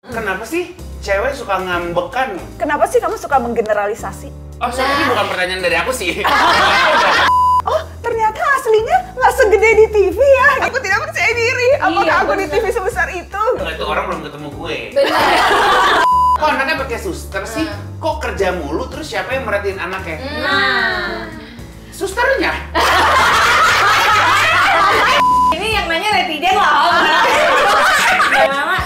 Kenapa sih cewek suka ngambekan? Kenapa sih kamu suka menggeneralisasi? Oh, ini bukan pertanyaan dari aku sih. Oh, ternyata aslinya nggak segede di TV ya. Aku tidak percaya diri. Apakah aku di TV sebesar itu? Itu orang belum ketemu gue. Benar. Kok anaknya pakai suster sih? Kok kerja mulu terus siapa yang merhatiin anaknya? Nah. Susternya? Ini yang nanya netizen loh. Mama,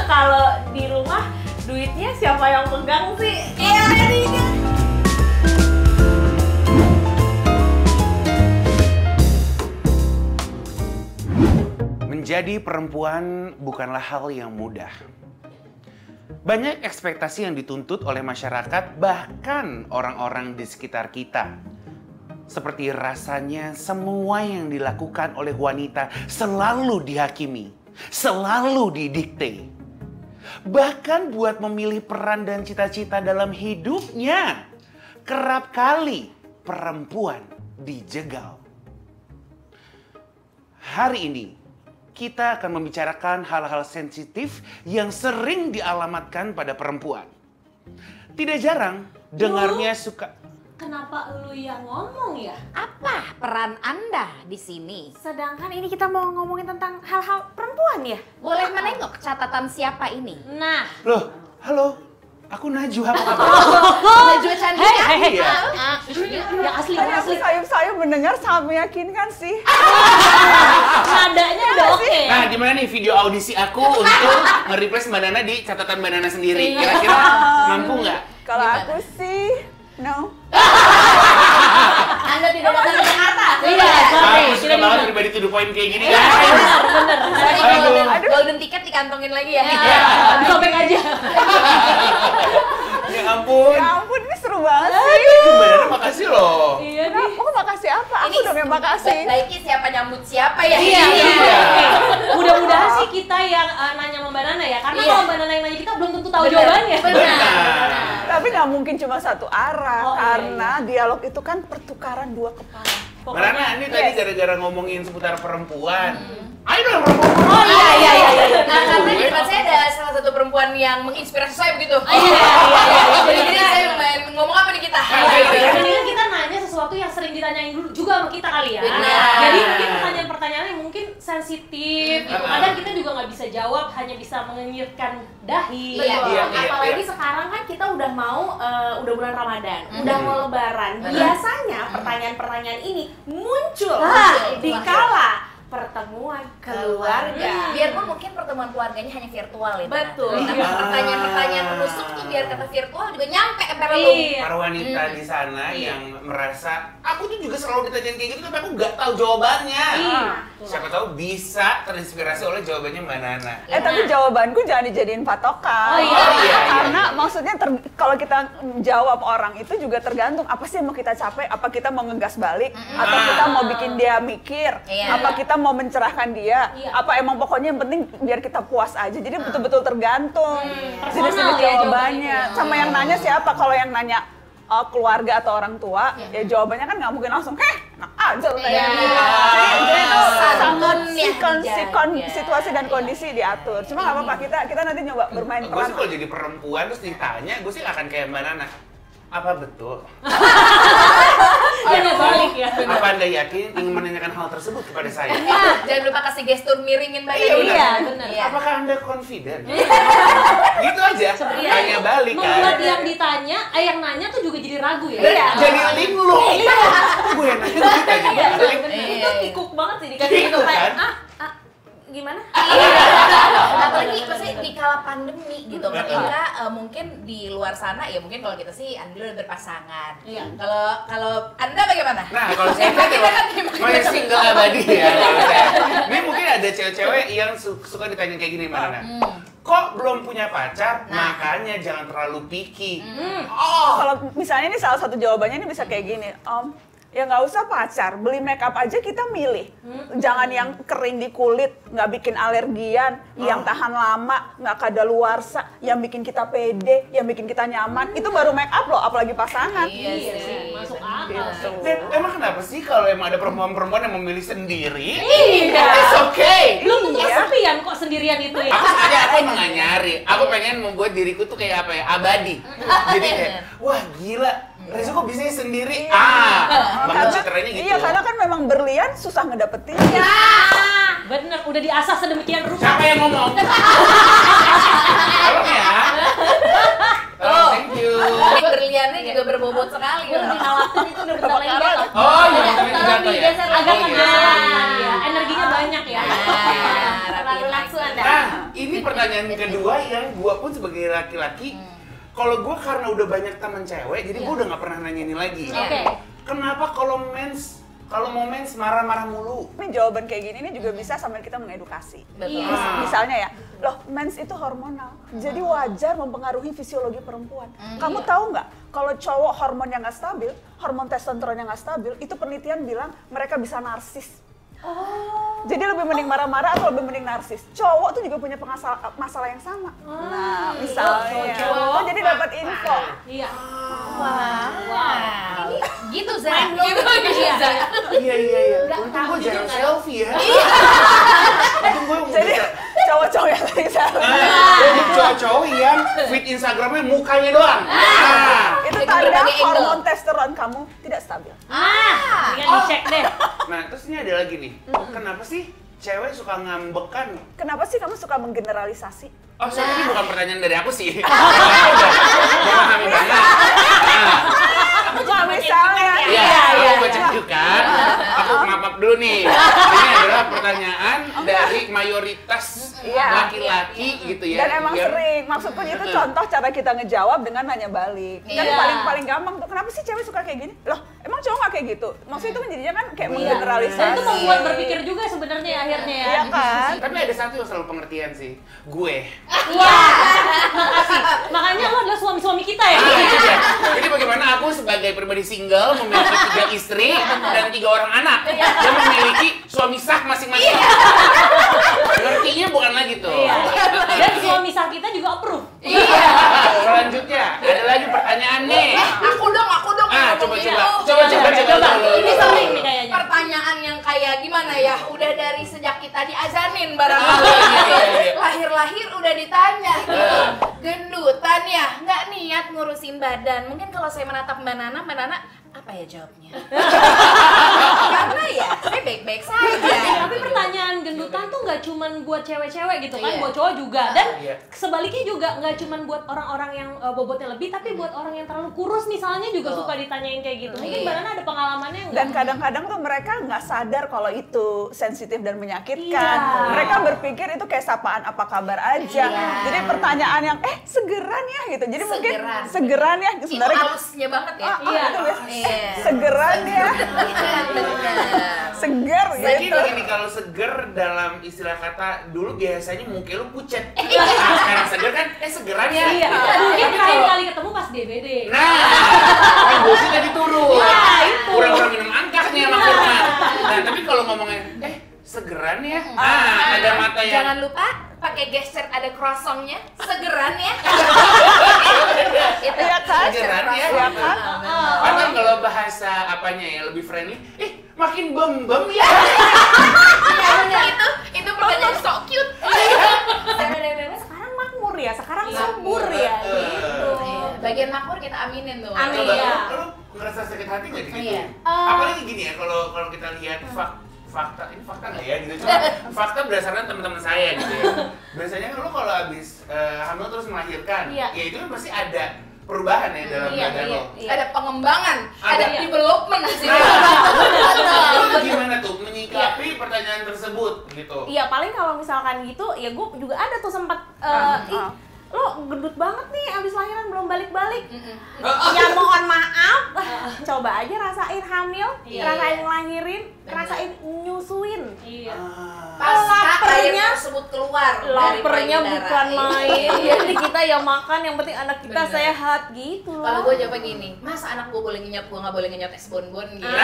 kalau di rumah duitnya siapa yang pegang sih? Iya, netizen. Menjadi perempuan bukanlah hal yang mudah. Banyak ekspektasi yang dituntut oleh masyarakat, bahkan orang-orang di sekitar kita. Seperti rasanya semua yang dilakukan oleh wanita selalu dihakimi, selalu didikte. Bahkan buat memilih peran dan cita-cita dalam hidupnya, kerap kali perempuan dijegal. Hari ini, kita akan membicarakan hal-hal sensitif yang sering dialamatkan pada perempuan. Tidak jarang dengarnya suka... Kenapa lu yang ngomong ya? Apa peran Anda di sini? Sedangkan ini kita mau ngomongin tentang hal-hal perempuan ya? Boleh menengok catatan siapa ini? Nah. Loh, halo, aku Najwa, apa kabar? Najwa Chandra. Iya. Yang asli, Tadi aku sayup-sayup mendengar sangat meyakinkan sih. nadanya udah oke. Nah, gimana nih video audisi aku untuk nge-replace Mbak Nana di catatan Mbak Nana sendiri? Kira-kira mampu nggak? Kalau aku sih, no. Anda tidak datang ke Jakarta? Iya, Aku suka banget pribadi to the point kayak gini, guys. bener. Golden ticket dikantongin lagi ya? Sobek aja. Ya ampun. Ya ampun, ini seru banget sih. Mbak Nana makasih loh. Iya nih. Kenapa? Oh, makasih apa? Aku dong yang makasih. Baiknya siapa nyambut siapa ya? Iya. Iya. Mudah-mudahan sih kita yang nanya sama Mbak Nana ya, karena Iya. kalau Mbak Nana yang nanya kita belum tentu tahu Bener. jawabannya. Benar. Tapi nggak mungkin cuma satu arah, Oh, iya, karena dialog itu kan pertukaran dua kepala. Mbak Nana, ini tadi gara-gara ngomongin seputar perempuan. Ayo dong perempuan. Oh iya. Nah, karena di depan saya ada salah satu perempuan yang menginspirasi saya begitu. Iya. Jadi saya lumayan ngomong apa nih kita? Mendingan kita nanya sesuatu yang sering ditanyain dulu juga sama kita kali ya. Benar. Jadi mungkin pertanyaan-pertanyaannya mungkin sensitif, gitu. Kadang kita juga nggak bisa jawab, hanya bisa mengenyitkan dahi. Iya. Apalagi sekarang kan kita udah mau, udah bulan Ramadan, udah mau Lebaran. Biasanya pertanyaan-pertanyaan ini muncul di kala pertemuan keluarga. Biarpun mungkin pertemuan keluarganya hanya virtual ya. Betul. Tapi pertanyaan-pertanyaan menusuk tuh biar kata virtual juga nyampe ke relung. Para wanita di sana yang merasa aku tuh juga selalu ditanyain kayak gitu tapi aku nggak tahu jawabannya. Siapa tahu bisa terinspirasi oleh jawabannya Mbak Nana. Tapi jawabanku jangan dijadiin patokan. Oh, iya. Karena maksudnya kalau kita jawab orang itu juga tergantung apa sih yang mau kita capai, apa kita mau ngegas balik, atau kita mau bikin dia mikir, Iya. apa kita mau mencerahkan dia, Iya. apa emang pokoknya yang penting biar kita puas aja. Jadi betul-betul tergantung Personal jenis-jenis ya jawabannya. jawabannya. Sama yang nanya siapa, kalau yang nanya keluarga atau orang tua, ya jawabannya kan nggak mungkin langsung, enak aja lu nanya gitu. Jadi itu Santun ya, situasi dan kondisi diatur. Cuma nggak apa-apa, kita nanti nyoba bermain Gue sih peran. kalau jadi perempuan terus ditanya, gue sih akan kayak Mbak Nana. Apa betul? Hanya balik ya. Apa Anda yakin ingin menanyakan hal tersebut kepada saya? Jangan lupa kasih gestur miringin badan. Iya, benar. Apakah Anda confident? Gitu aja, tanya balik Membuat kan. yang ditanya, yang nanya tuh juga jadi ragu ya. Iya. Jadi linglung. Gue yang nanya, gue tanya balik. Itu kikuk banget sih dikasih gitu Kikuk, kayak, kan? gimana? Apalagi maksudnya di kala pandemi gitu ketika mungkin di luar sana ya mungkin kalau kita sih Anda udah berpasangan. Iya. Kalau Anda bagaimana? Nah, kalau saya kan masih single abadi ya. Kalau saya. Ini mungkin ada cewek-cewek yang suka ditanya kayak gini, Mbak Nana. Kok belum punya pacar? Makanya jangan terlalu picky. Kalau misalnya ini salah satu jawabannya ini bisa kayak gini, ya nggak usah pacar, beli makeup aja kita milih. Jangan yang kering di kulit, nggak bikin alergian, yang tahan lama, nggak kadaluarsa, yang bikin kita pede, yang bikin kita nyaman. Itu baru makeup loh, apalagi pasangan. Iya sih. Masuk akal. Gitu. Emang kenapa sih kalau emang ada perempuan-perempuan yang memilih sendiri? Iya. It's okay. Lu tuh kesepian kok sendirian itu ya. Aku sengaja aku emang nggak nyari. Aku pengen membuat diriku tuh kayak apa ya, abadi. Jadi kayak, wah gila, Reza kok bisa sendiri? Bangun citranya gitu. Iya, karena kan memang berlian susah ngedapetin. Bener, udah diasah sedemikian rupa. Siapa yang ngomong? Tolong ya. Thank you. Berliannya juga berbobot sekali. Gue lebih khawatir itu udah bentar lagi jatuh. Oh iya, ini Tolong jatuh ya. digeser Agak Oh, ke iya. dalam. Ya, energinya banyak ya. Terlalu nafsu Anda. Nah, ini pertanyaan kedua yang gua pun sebagai laki-laki, kalau gua karena udah banyak teman cewek, jadi gua udah nggak pernah nanya ini lagi. Oke. Kenapa kalau mau mens marah-marah mulu? Ini jawaban kayak gini ini juga bisa sambil kita mengedukasi. Betul. Iya. Misalnya ya, loh mens itu hormonal, jadi wajar mempengaruhi fisiologi perempuan. Kamu tahu nggak, kalau cowok hormonnya nggak stabil, hormon testosteronnya nggak stabil, itu penelitian bilang mereka bisa narsis. Jadi lebih mending marah-marah atau lebih mending narsis. Cowok tuh juga punya masalah yang sama. Nah, misalnya, cowok jadi dapat info. Iya. Wow. Ini gitu Za. Main belum. Gitu Za. Iya. Untung gua jarang selfie ya. Untung gua Jadi cowok-cowok yang tadi saya Untuk cowok-cowok yang feed Instagramnya mukanya doang. itu Itu tanda berbagai angle. hormon testosteron kamu tidak stabil. Mendingan dicek deh. Nah, terus ini ada lagi nih. Kenapa sih cewek suka ngambekan? Kenapa sih kamu suka menggeneralisasi? Oh, ini bukan pertanyaan dari aku sih. Udah memahami banget. Nah, misalnya, Iya, aku baca juga. Aku maaf dulu nih. Ini adalah pertanyaan dari mayoritas Iya. laki-laki gitu ya. Dan emang sering, maksudku itu contoh cara kita ngejawab dengan nanya balik. Kan Iya. paling gampang tuh, kenapa sih cewek suka kayak gini? Loh, emang cowok nggak kayak gitu? Maksudnya itu kan jadinya kan kayak Dan menggeneralisasi. itu membuat berpikir juga sebenarnya akhirnya ya. Iya kan? Tapi ada satu yang selalu pengertian sih. Gue. Iya. Makasih. Makanya lo adalah suami-suami kita ya. Itu dia. Jadi bagaimana aku sebagai pribadi single memiliki 3 istri dan 3 orang anak yang memiliki suami sah masing-masing. Ngertinya bukan lagi tuh. Iya. Dan suami sah kita juga approve. Selanjutnya ada lagi pertanyaan nih. Aku dong. Coba. Ini sering nih kayaknya. Pertanyaan yang kayak gimana ya? Udah dari sejak kita diazanin barangkali. Iya. Lahir-lahir udah ditanya. Gendutan ya? Nggak niat ngurusin badan. Mungkin kalau saya menatap Mbak Nana apa ya jawabnya? Karena ya, saya baik-baik saja. Tapi pertanyaan gendutan tuh nggak cuman buat cewek-cewek gitu kan, Iya. buat cowok juga. Dan Iya. sebaliknya juga nggak cuman buat orang-orang yang bobotnya lebih, tapi buat orang yang terlalu kurus misalnya juga suka ditanyain kayak gitu. Mungkin Iya. Mbak Nana ada pengalamannya nggak? Dan kadang-kadang tuh mereka nggak sadar kalau itu sensitif dan menyakitkan. Iya. Mereka berpikir itu kayak sapaan apa kabar aja. Iya. Jadi pertanyaan yang segeran ya gitu. Jadi mungkin Segeran. segeran ya. Itu Sebenarnya kita, halusnya banget ya. Iya. itu biasa. Iya. Segeran ya. Seger Saya gitu. kira gini, kalau seger dalam istilah kata dulu biasanya muka lu pucet. Nah, sekarang seger kan, segeran ya. Iya. Gitu. Mungkin Tapi terakhir kalau- kali ketemu pas DBD. Nah, kan bosnya tadi turun. Nah, itu. Kurang-kurang minum angkasnya maksudnya. Nah, tapi kalau ngomongin, segeran ya. Nah, ada mata yang... Jangan lupa pakai gesture ada krosongnya. Segeran ya. Itu. Iya kan? Segeran ya. Iya kan? Atau kalau bahasa apanya ya, lebih friendly, makin bem-bem ya. Itu pertanyaan so cute. Bebek sekarang makmur ya, sekarang subur ya gitu. Bagian makmur kita aminin tuh. Amin. Coba, Iya. lu ngerasa sakit hati nggak gitu? Iya. Apalagi gini ya, kalau kita lihat fakta, ini fakta nggak ya gitu? Cuma fakta berdasarkan teman-teman saya gitu ya. Biasanya kan lu kalau habis hamil terus melahirkan, Iya. ya itu kan pasti ada perubahan ya dalam badan lo. Ada pengembangan, ada Ada. development di sini. Lu gimana tuh menyikapi pertanyaan tersebut gitu? Iya, paling kalau misalkan gitu, ya gue juga ada tuh sempat lo gendut banget nih abis lahiran belum balik-balik. Ya mohon maaf, coba aja rasain hamil, Iya. rasain ngelahirin, rasain nyusuin. Iya. Pasca air Laparnya- tersebut keluar dari Lapernya payudara. bukan main. Jadi kita ya makan, yang penting anak kita Bener. sehat gitu Kalau loh. gue jawab gini, masa anak gue boleh ngenyot, gue nggak boleh ngenyot es bonbon gitu. Nah,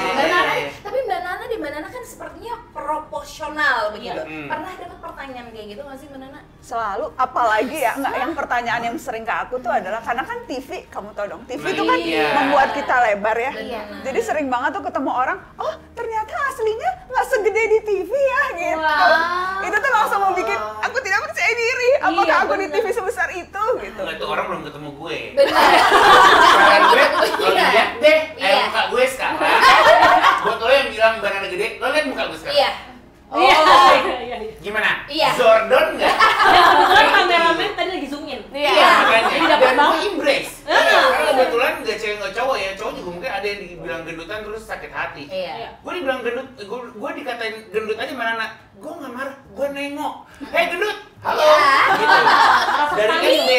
Mbak Nana, tapi Mbak Nana tapi Mbak Nana kan sepertinya proporsional begitu. Iya. Pernah dapat pertanyaan kayak gitu nggak sih Mbak Nana? Selalu, apalagi ya, nggak, yang pertanyaan yang sering ke aku tuh adalah, karena kan TV, kamu tau dong, TV itu kan Iya. membuat kita lebar ya. Iya. Jadi sering banget tuh ketemu orang, oh ternyata aslinya nggak segede di TV ya, gitu. Wah. Itu tuh langsung mau bikin, aku tidak percaya diri, apakah Iya, aku di bener. TV sebesar itu, gitu. Nggak, tuh orang belum ketemu gue. Benar. Sekarang gue, lo Iya. lihat deh, Iya. muka gue sekarang. Buat lo yang bilang banana gede, lo lihat muka gue sekarang. Iya. Iya, iya. Gimana? Iya. Zordon nggak? Kebetulan kameramen tadi lagi zoom in. Iya. Makanya. Jadi dapat Dan banget. gue embrace. Iya, karena kebetulan nggak cewek nggak cowok ya. Cowok juga mungkin ada yang dibilang gendutan terus sakit hati. Iya. Gue dibilang gendut, gue dikatain gendut aja mana? Gue nggak marah, gue nengok. Hei gendut, halo. Iya. Gitu. Dari sekali. SD.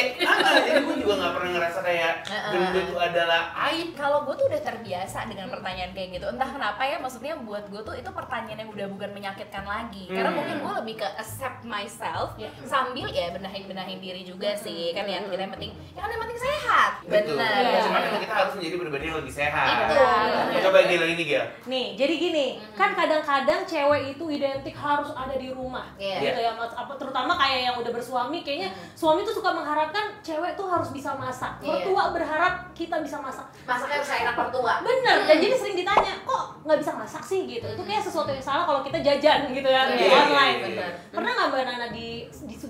Jadi gue juga nggak pernah ngerasa kayak gendut itu adalah aib. Kalau gue tuh udah terbiasa dengan pertanyaan kayak gitu. Entah kenapa ya, maksudnya buat gue tuh itu pertanyaan yang udah bukan menyakitkan lagi. Karena mungkin gue lebih ke accept myself sambil ya benahin diri juga sih. Kan yang penting, sehat. Betul. Benar. Cuman emang kita harus menjadi pribadi yang lebih sehat. Itu. Coba Gil ini Gil. Nih, jadi gini, kan kadang-kadang cewek itu identik harus ada di rumah, Iya. gitu ya. Terutama kayak yang udah bersuami, kayaknya suami tuh suka mengharapkan cewek tuh harus bisa masak. Iya. Mertua berharap kita bisa masak. Masaknya harus enak mertua. Bener, dan jadi sering ditanya, kok nggak bisa masak sih gitu. Itu kayak sesuatu yang salah kalau kita jajan gitu ya, di Iya, online. iya, iya. Pernah nggak Mbak Nana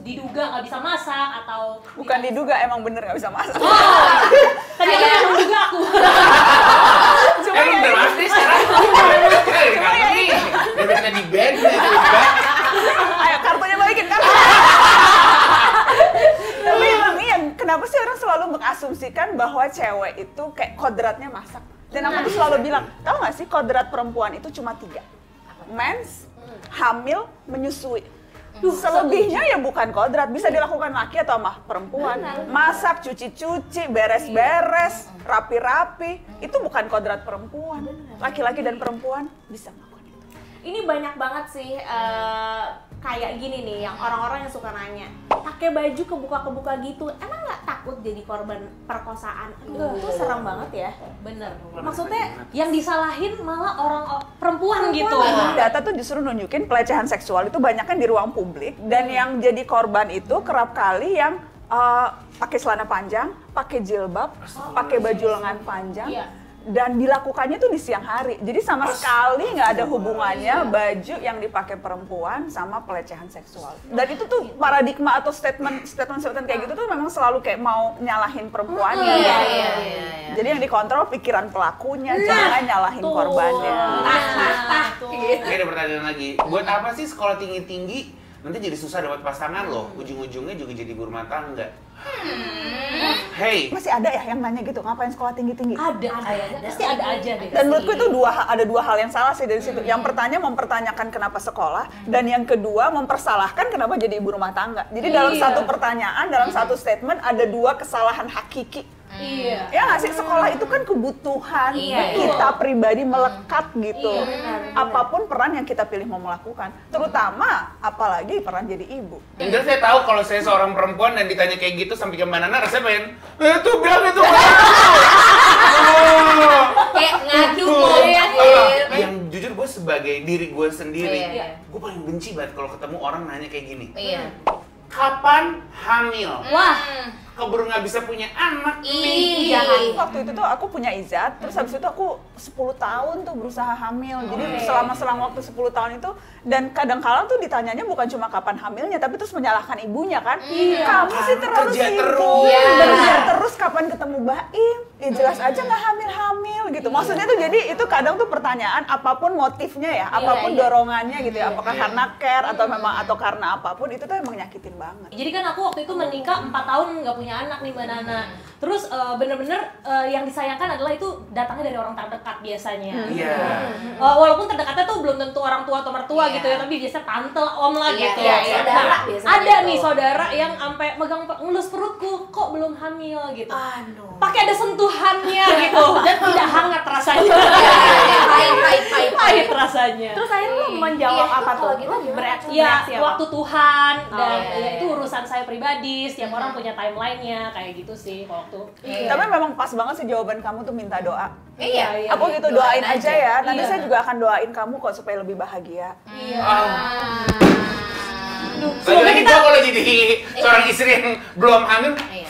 diduga nggak bisa masak atau Bukan diduga, emang bener nggak bisa masak. tadi ada yang menduga aku. Cuma Lu ya, udah mas nih sekarang. Kita di kantor nih. Udah kita di band nih tiba-tiba. ayo kartunya balikin kan. Tapi emang iya, kenapa sih orang selalu mengasumsikan bahwa cewek itu kayak kodratnya masak? Dan aku tuh selalu bilang, tahu nggak sih kodrat perempuan itu cuma 3. Mens, hamil, menyusui. Selebihnya ya bukan kodrat, bisa dilakukan laki atau sama perempuan. Masak, cuci-cuci, beres-beres, rapi-rapi, itu bukan kodrat perempuan. Laki-laki dan perempuan bisa melakukan itu. Ini banyak banget sih kayak gini nih yang orang-orang yang suka nanya, pakai baju kebuka-kebuka gitu, emang nggak takut jadi korban perkosaan? Itu serem banget ya. Bener. Maksudnya Yang disalahin malah orang perempuan gitu. Data tuh justru nunjukin pelecehan seksual itu banyak kan di ruang publik, dan yang jadi korban itu kerap kali yang pakai celana panjang, pakai jilbab, pakai baju lengan panjang. Iya. Dan dilakukannya tuh di siang hari, jadi sama sekali nggak ada hubungannya baju yang dipakai perempuan sama pelecehan seksual. Dan itu tuh paradigma atau statement kayak gitu tuh memang selalu kayak mau nyalahin perempuannya. Iya. Jadi yang dikontrol pikiran pelakunya, jangan nyalahin korbannya. Ini ada pertanyaan lagi. Buat apa sih sekolah tinggi-tinggi nanti jadi susah dapat pasangan loh? Ujung-ujungnya juga jadi ibu rumah tangga. Hey, Masih ada ya yang nanya gitu, ngapain sekolah tinggi-tinggi? Ada, pasti ada aja deh. Dan menurutku itu ada dua hal yang salah sih dari situ. Yang pertama mempertanyakan kenapa sekolah, dan yang kedua mempersalahkan kenapa jadi ibu rumah tangga. Jadi dalam Iya. satu pertanyaan, dalam satu statement ada 2 kesalahan hakiki. Iya. Ya nggak sih, sekolah itu kan kebutuhan kita pribadi melekat gitu. Iya, benar. Apapun peran yang kita pilih mau melakukan, terutama apalagi peran jadi ibu. yang jelas saya tahu kalau saya seorang perempuan dan ditanya kayak gitu sampai ke Mbak Nana, rasanya pengen, tuh bilang itu. Kayak ngadu Betul. ya. Yang jujur gue sebagai diri gue sendiri, Iya. gue paling benci banget kalau ketemu orang nanya kayak gini. Iya. Kapan hamil? Wah, Keburu nggak bisa punya anak Ih. nih. Waktu itu tuh aku punya Izat, terus habis itu aku 10 tahun tuh berusaha hamil. Jadi selama waktu 10 tahun itu, dan kadang-kala tuh ditanyanya bukan cuma kapan hamilnya, tapi terus menyalahkan ibunya kan. Kamu sih terlalu Kerja sibuk, terus. kerja terus, kapan ketemu Baim? Ya jelas aja nggak hamil-hamil gitu. Maksudnya tuh jadi itu kadang tuh pertanyaan, apapun motifnya ya, apapun dorongannya gitu ya, apakah karena care atau memang atau karena apapun, itu tuh emang nyakitin banget. jadi kan aku waktu itu menikah 4 tahun nggak punya anak nih Mbak Nana. Terus bener-bener yang disayangkan adalah itu datangnya dari orang terdekat biasanya. Iya. Walaupun terdekatnya tuh belum tentu orang tua atau mertua gitu ya, tapi biasanya tante, om lah gitu. saudara Nah, biasanya ada gitu. nih saudara yang sampai megang ngelus perutku, kok belum hamil gitu. Aduh. Pakai ada sentuhannya gitu dan tidak hangat rasanya. Pahit rasanya. terus akhirnya lo menjawab Iya, apa kalau tuh? gitu Lo gimana? bereaksi Ya, apa? waktu Tuhan dan iya, ya, iya. itu urusan saya pribadi, setiap orang punya timeline-nya kayak gitu sih kalau tuh. Tapi memang pas banget sih jawaban kamu tuh minta doa. Iya. Aku gitu doain aja ya. Nanti Iya. saya juga akan doain kamu kok supaya lebih bahagia. Iya. Lagi-lagi gue kalau jadi seorang istri yang belum hamil, Iya.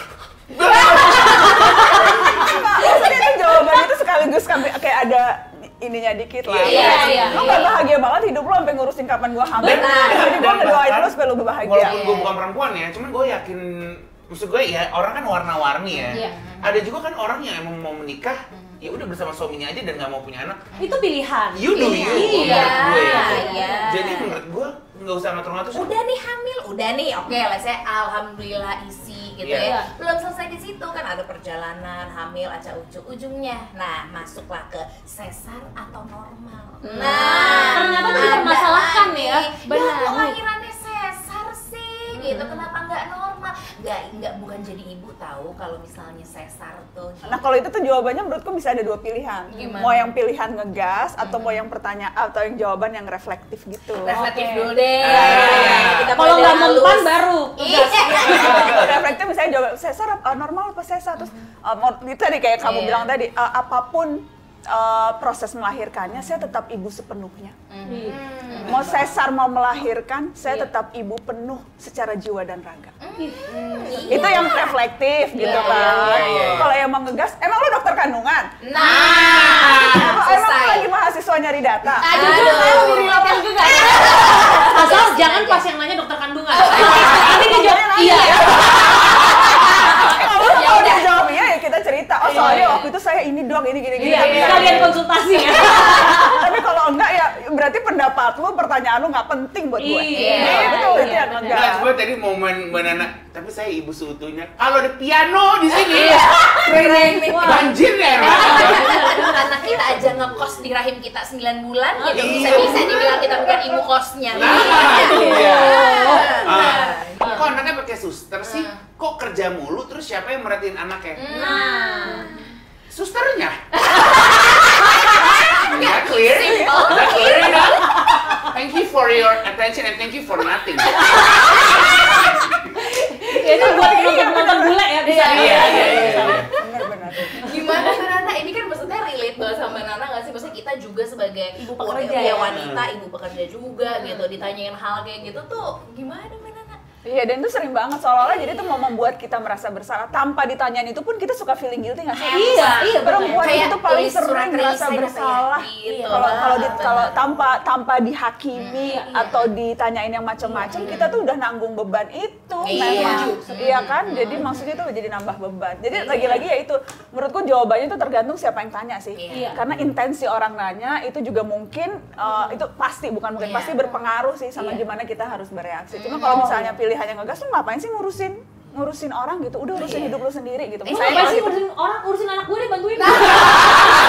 Maksudnya itu jawabannya itu sekaligus kayak ada ininya dikit lah. Iya. Lo gak bahagia banget hidup lo sampai ngurusin kapan gua hamil. Benar. Jadi gua ngedoain lo supaya lo lebih bahagia. walaupun gue bukan perempuan ya, cuman gue yakin, maksud gue ya orang kan warna-warni ya. Iya. Ada juga kan orang yang emang mau menikah, ya udah bersama suaminya aja dan nggak mau punya anak. Itu pilihan. You do you, Iya. menurut gue ya. Iya. Jadi menurut gue nggak usah ngatur-ngatur. Udah nih hamil, udah nih, oke lah saya alhamdulillah isi gitu Iya. ya. Belum selesai di situ kan ada perjalanan hamil acak ujungnya. Nah, masuklah ke sesar atau normal. Nah, Ternyata tuh ada dipermasalahkan lagi. ya. Benar. Ya, kelahirannya sesar sih, gitu. Kenapa nggak normal? Nggak bukan jadi ibu tahu kalau misalnya sesar tuh. Nah kalau itu tuh jawabannya menurutku bisa ada dua pilihan. Gimana? Mau yang pilihan ngegas atau mau yang pertanyaan atau yang jawaban yang reflektif gitu. Reflektif Oke. dulu deh. Kita Kalau mulai nggak dari halus. mempan baru. Iya. Reflektif misalnya jawab sesar normal apa sesar terus itu tadi kayak kamu Iya. bilang tadi apapun proses melahirkannya saya tetap ibu sepenuhnya. Mau sesar mau melahirkan saya tetap ibu penuh secara jiwa dan raga. Itu yang reflektif gitu Iya, kan. iya. Kalau yang mau ngegas, emang lu dokter kandungan? Nah, Emang lu selesai. lagi mahasiswa nyari data? Jujur saya lebih relate yang juga. Asal jangan pas yang nanya dokter kandungan. Nanti dia jawab iya. Kalau dia jawab iya ya kita cerita. Oh soalnya waktu itu saya ini dong, ini gini. Iya, sekalian konsultasi ya. Tapi kalau enggak ya berarti pendapat lu, pertanyaan lu nggak penting buat gue. Iya, Betul, itu iya, yang benar. enggak. Nah, coba tadi momen Mbak Nana, tapi saya ibu seutuhnya. Kalau ada piano di sini, banjir ya. Karena kita aja ngekos di rahim kita 9 bulan gitu, bisa dibilang kita bukan ibu kosnya. Nah, itu dia. Nah. Kok anaknya pakai suster sih? Kok kerja mulu terus siapa yang merhatiin anaknya? Nah. Susternya. Nggak clear? Nggak clear enough? Thank you for your attention and thank you for nothing. Ya itu buat nonton bule ya bisa. Iya. Benar-benar. Gimana Mbak Nana? Ini kan maksudnya relate banget sama Mbak Nana nggak sih? Maksudnya kita juga sebagai Ibu pekerja ya, ya. wanita, ibu pekerja juga gitu, ditanyain hal kayak gitu tuh gimana Mbak Nana? Iya, dan itu sering banget seolah-olah jadi itu mau membuat kita merasa bersalah. Tanpa ditanyain itu pun kita suka feeling guilty nggak sih? Iya, Perempuan Kayak itu paling tulis surat sering merasa resign apa ya? bersalah. Gitu. Kalau tanpa dihakimi atau ditanyain yang macam-macam, kita tuh udah nanggung beban itu. Memang. Iya kan? Jadi maksudnya tuh jadi nambah beban. Jadi lagi-lagi ya itu, menurutku jawabannya itu tergantung siapa yang tanya sih. Iya. Karena intensi orang nanya itu juga mungkin itu pasti bukan mungkin Iya. pasti berpengaruh sih sama gimana kita harus bereaksi. Cuma kalau misalnya pilihannya ngegas, lu ngapain sih ngurusin orang gitu? Udah urusin hidup lu sendiri gitu. Saya Misalnya sih kalau gitu. urusin anak gue deh bantuin.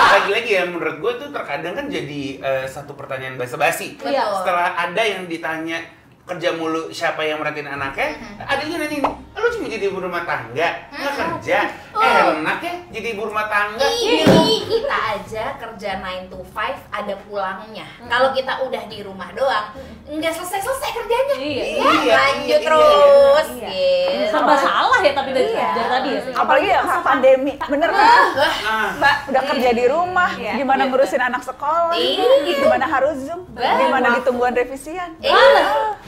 Lagi-lagi ya menurut gue tuh terkadang kan jadi satu pertanyaan basa-basi. Betul. Setelah ada yang ditanya kerja mulu siapa yang merhatiin anaknya, ada juga nanti lu cuma jadi ibu rumah tangga, nggak kerja, enak ya jadi ibu rumah tangga. Ini kita aja kerja 9 to 5 ada pulangnya. Kalau kita udah di rumah doang, nggak selesai kerjanya. Iya. Ya, Iya, lanjut iya, terus. iya. Gitu. Serba salah ya tapi dari tadi ya. apalagi ya pandemi, bener kan? Ah, Mbak udah kerja di rumah, gimana ngurusin anak sekolah, Iya. gimana harus zoom, gimana ditungguan revisian.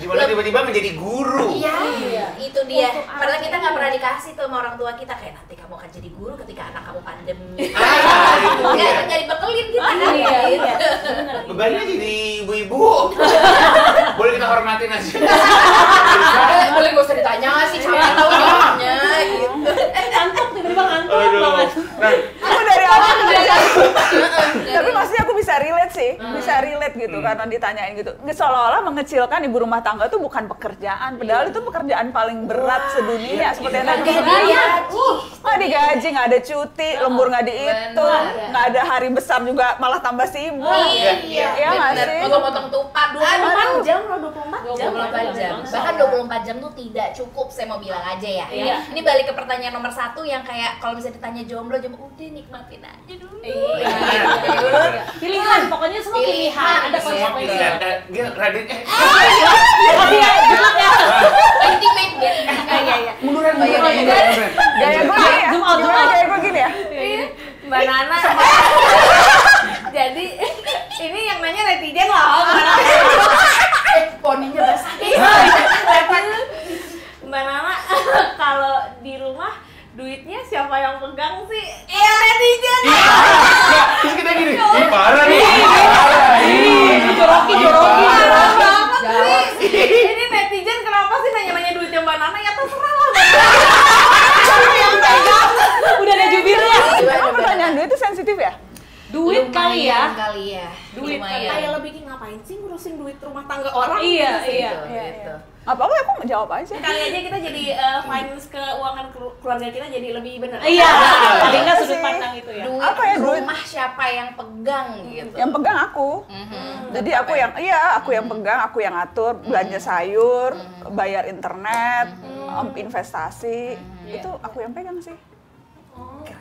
gimana tiba-tiba menjadi guru? Iya, itu dia. Padahal kita nggak pernah dikasih tuh sama orang tua kita kayak nanti kamu akan jadi guru ketika anak kamu pandemi. Itu dia. Nggak dibekelin kita kan? Iya, Gitu. Bebannya jadi ibu-ibu. Boleh kita hormatin aja. Boleh nggak usah ditanya sih, siapa tahu jawabnya gitu. Ngantuk tiba-tiba ngantuk Aduh. banget. Nah, Aku dari awal kerja. Tapi maksudnya aku bisa relate sih, bisa relate gitu karena ditanyain gitu. Seolah-olah mengecilkan ibu rumah tangga itu bukan pekerjaan, padahal itu pekerjaan paling berat sedunia. Seperti yang tadi Nggak aku bilang. digaji. Nggak digaji, nggak ada cuti, lembur nggak dihitung, nggak ada hari besar juga malah tambah sibuk. Iya, Iya nggak bener. sih? Potong-potong tupat 24 jam loh, 24 jam. 24 jam. Bahkan 24 jam tuh tidak cukup, saya mau bilang aja ya. Iya. Ini balik ke pertanyaan nomor 1 yang kayak kalau misalnya ditanya jomblo, udah nikmatin aja dulu. Iya. Dulu. Pilihan, pokoknya semua pilihan, ada semua konsekuensi. pilihan. Gil, Radit, Iya, jelas ya. Intimate biar. Iya. Menurut buruan. Gaya gue gini ya? Zoom out. Gaya gue gini ya? Mbak Nana. Jadi ini yang nanya netizen loh. Poninya basah. Mbak Nana, kalau di rumah duitnya siapa yang pegang sih? Iya netizen. Terus kita gini, ih parah nih. Joroki. Banget sih. Ini netizen kenapa sih nanya-nanya duitnya Mbak Nana? Ya terserah lah. Siapa yang pegang? Udah ada jubirnya. Emang pertanyaan duit itu sensitif ya? Duit kali ya. Duit kan Lumayan. kayak lebih ngapain sih ngurusin duit rumah tangga orang? Iya, gitu sih. iya. Gitu. Gak apa-apa ya, aku jawab aja. Kali aja kita jadi finance keuangan keluarga kita jadi lebih benar. Iya, paling nggak sudut sih. pandang itu ya. Duit Apa ya, duit? rumah siapa yang pegang gitu. Yang pegang aku. Jadi aku yang aku yang pegang, aku yang atur, belanja sayur, bayar internet, investasi. Itu aku yang pegang sih.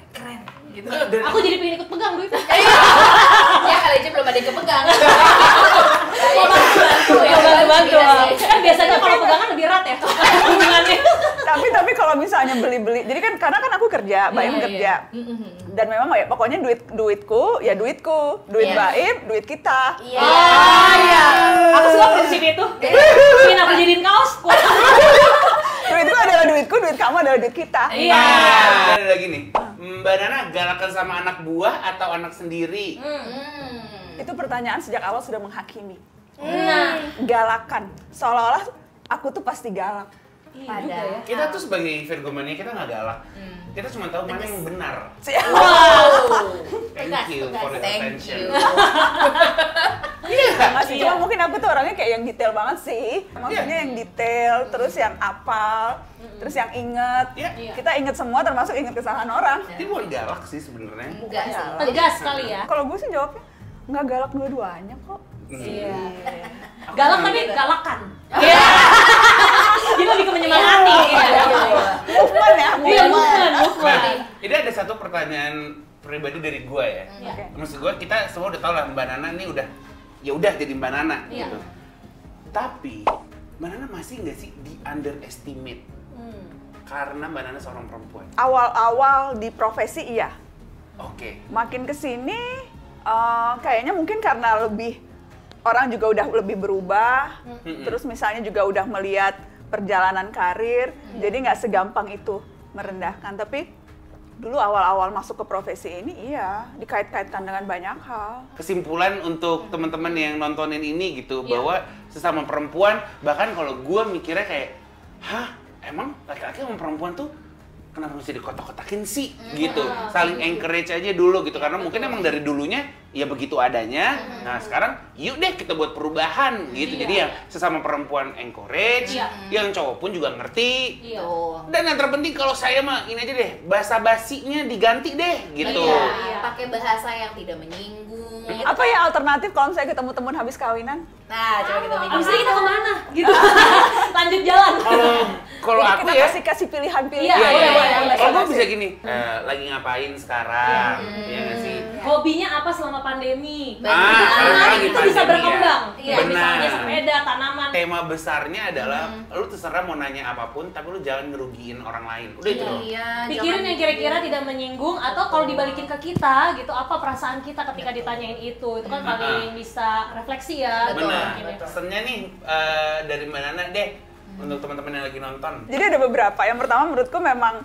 Keren gitu. Aku jadi pengen ikut pegang duitnya. Ya kali aja belum ada yang kepegang. Bantu ya, bantu. Kan biasanya kalau pegangan lebih erat ya hubungannya. Tapi kalau misalnya beli-beli, jadi kan karena kan aku kerja, Baim Iya, kerja. Dan memang ya pokoknya duitku, duit Iya. Baim, duit kita. Iya. Oh iya, aku suka prinsip itu. Ingin aku jadiin kaos. Duitku adalah duitku, duit kamu adalah duit kita. Iya. Dan ada lagi nih, Mbak Nana galakan sama anak buah atau anak sendiri? Itu pertanyaan sejak awal sudah menghakimi. Nah, Galakan, seolah-olah aku tuh pasti galak. iya juga ya. Kita tuh sebagai Virgo mania kita nggak galak. Kita cuma tahu mana yang benar. Thank you for the Thank attention. you. Nggak sih, cuma mungkin aku tuh orangnya kayak yang detail banget sih. Maksudnya yang detail, terus yang apal, terus yang inget. Iya. Kita inget semua termasuk inget kesalahan orang. Ini bukan galak sih sebenarnya. Enggak sih. Tegas kali ya. Kalau gue sih jawabnya, nggak galak dua-duanya kok. Iya. Galak tapi galakan. Iya. Jadi lebih ke menyemangati. Movement ya, Iya, movement. movement. Nah, ini ada satu pertanyaan pribadi dari gue ya. Iya. Maksud gue kita semua udah tahu lah Mbak Nana ini udah jadi Mbak Nana Iya. gitu. Tapi Mbak Nana masih nggak sih di underestimate karena Mbak Nana seorang perempuan? Awal-awal di profesi iya. Oke. Makin kesini kayaknya mungkin karena orang juga udah lebih berubah, terus misalnya juga udah melihat perjalanan karir, jadi nggak segampang itu merendahkan. Tapi dulu awal-awal masuk ke profesi ini iya dikait-kaitkan dengan banyak hal. Kesimpulan untuk teman-teman yang nontonin ini gitu bahwa sesama perempuan, bahkan kalau gue mikirnya kayak, hah emang laki-laki sama perempuan tuh kenapa mesti dikotak-kotakin sih gitu, saling encourage aja dulu gitu, karena mungkin emang dari dulunya ya begitu adanya. Nah sekarang yuk deh kita buat perubahan gitu. Jadi yang sesama perempuan encourage, yang cowok pun juga ngerti. Iya. Dan yang terpenting kalau saya mah ini aja deh, basa-basinya diganti deh gitu. Iya. Pakai bahasa yang tidak menyinggung. Apa ya alternatif kalau misalnya ketemu temen habis kawinan? Nah, coba kita Abis ini kita kemana? Gitu. Lanjut jalan. Kalau Jadi aku kita ya, kasih pilihan-pilihan. Iya, iya, boleh. kalau gue bisa gini, lagi ngapain sekarang, ya nggak sih? Hobinya apa selama pandemi? Karena lagi itu bisa pandemi berkembang. ya. Iya, Benar. misalnya sepeda, tanaman. Tema besarnya adalah lu terserah mau nanya apapun, tapi lu jangan ngerugiin orang lain. Udah itu doang. Iya, Pikirin yang kira-kira tidak menyinggung atau kalau dibalikin ke kita gitu, apa perasaan kita ketika ditanyain itu kan paling bisa refleksi ya. Benar. Mungkin ya. Pesennya nih dari Mbak Nana deh untuk teman-teman yang lagi nonton. Jadi ada beberapa. Yang pertama menurutku memang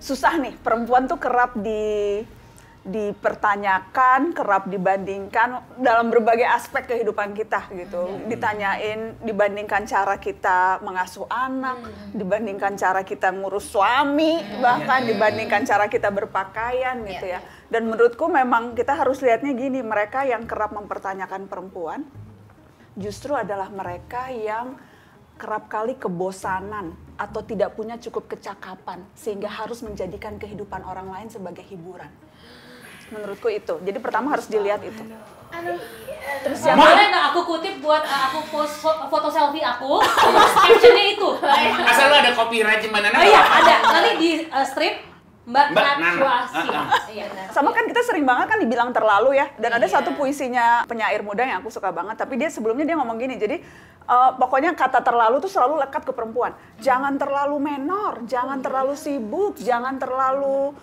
susah nih, perempuan tuh kerap dipertanyakan, kerap dibandingkan dalam berbagai aspek kehidupan kita gitu. Ditanyain, dibandingkan cara kita mengasuh anak, dibandingkan cara kita ngurus suami, bahkan dibandingkan cara kita berpakaian gitu ya. Dan menurutku memang kita harus lihatnya gini, mereka yang kerap mempertanyakan perempuan justru adalah mereka yang kerap kali kebosanan atau tidak punya cukup kecakapan sehingga harus menjadikan kehidupan orang lain sebagai hiburan. Menurutku itu. Jadi pertama harus dilihat itu. Terus yang boleh nggak aku kutip buat aku post foto selfie aku, terus captionnya itu. Asal lu ada copyright Mbak Nana. Oh iya ada. Nanti di strip Mbak Nana. Najwa Shihab. Iya. Sama kan kita sering banget kan dibilang terlalu ya. Dan ada satu puisinya penyair muda yang aku suka banget. Tapi dia sebelumnya dia ngomong gini. Jadi pokoknya kata terlalu tuh selalu lekat ke perempuan. Jangan terlalu menor, jangan terlalu sibuk, jangan terlalu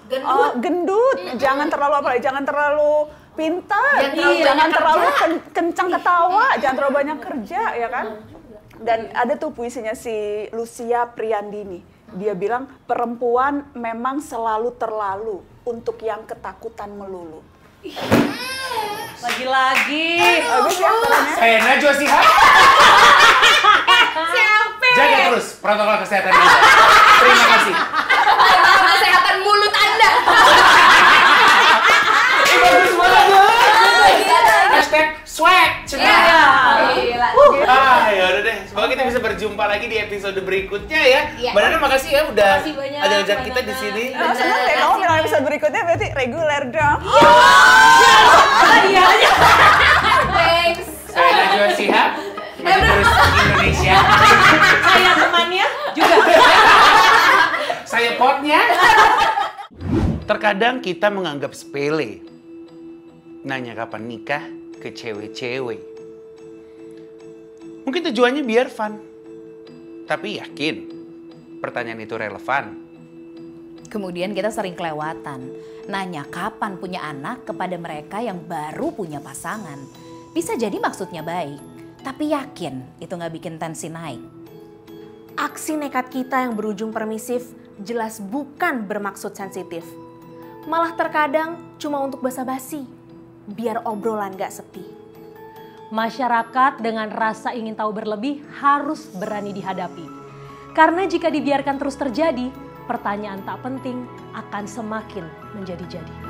gendut, jangan terlalu apa lagi, jangan terlalu pintar, jangan terlalu kencang ketawa, jangan terlalu banyak kerja, ya kan? Dan ada tuh puisinya si Lucia Priandini. Dia bilang, perempuan memang selalu terlalu untuk yang ketakutan melulu. Lagi-lagi. Bagus ya caranya? Saya Najwa Shihab. Siapa? Jaga terus protokol kesehatan Anda. Terima kasih. Kesehatan mulut Anda. Bagus banget. Hashtag swag. Gila. Ya udah deh. Semoga kita bisa berjumpa lagi di episode berikutnya ya. Iya. Mbak Nana makasih ya udah Makasih banyak, ajak-ajak Mbak kita di Nana. sini. Senang deh kamu bilang episode berikutnya berarti reguler dong. Iya. Thanks. Saya Najwa Shihab. Maju terus Indonesia. Saya temannya juga. Saya potnya. Terkadang kita menganggap sepele. Nanya kapan nikah ke cewek-cewek. Mungkin tujuannya biar fun. Tapi yakin pertanyaan itu relevan. Kemudian kita sering kelewatan, nanya kapan punya anak kepada mereka yang baru punya pasangan. Bisa jadi maksudnya baik, tapi yakin itu nggak bikin tensi naik. Aksi nekat kita yang berujung permisif jelas bukan bermaksud sensitif. Malah terkadang cuma untuk basa-basi, biar obrolan gak sepi. Masyarakat dengan rasa ingin tahu berlebih harus berani dihadapi. Karena jika dibiarkan terus terjadi, pertanyaan tak penting akan semakin menjadi-jadi.